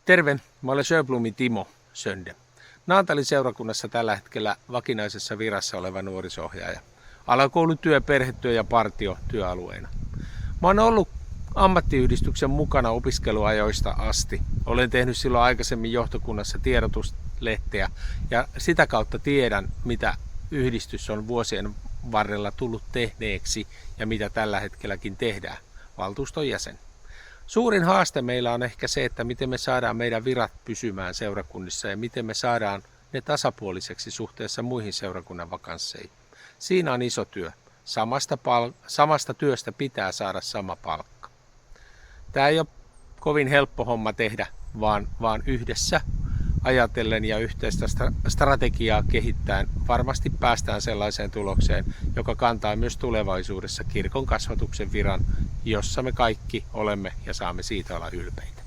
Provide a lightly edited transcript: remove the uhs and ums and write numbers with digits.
Terve, mä olen Sjöblomin Timo Sönde. Naantalin seurakunnassa tällä hetkellä vakinaisessa virassa oleva nuoriso-ohjaaja. Alakoulutyö, perhetyö ja partio työalueena. Mä oon ollut ammattiyhdistyksen mukana opiskeluajoista asti. Olen tehnyt silloin aikaisemmin johtokunnassa tiedotuslehteä ja sitä kautta tiedän, mitä yhdistys on vuosien varrella tullut tehneeksi ja mitä tällä hetkelläkin tehdään. Valtuuston jäsen. Suurin haaste meillä on ehkä se, että miten me saadaan meidän virat pysymään seurakunnissa ja miten me saadaan ne tasapuoliseksi suhteessa muihin seurakunnan vakansseihin. Siinä on iso työ. Samasta työstä pitää saada sama palkka. Tämä ei ole kovin helppo homma tehdä, vaan yhdessä ajatellen ja yhteistä strategiaa kehittäen varmasti päästään sellaiseen tulokseen, joka kantaa myös tulevaisuudessa kirkon kasvatuksen viran, jossa me kaikki olemme ja saamme siitä olla ylpeitä.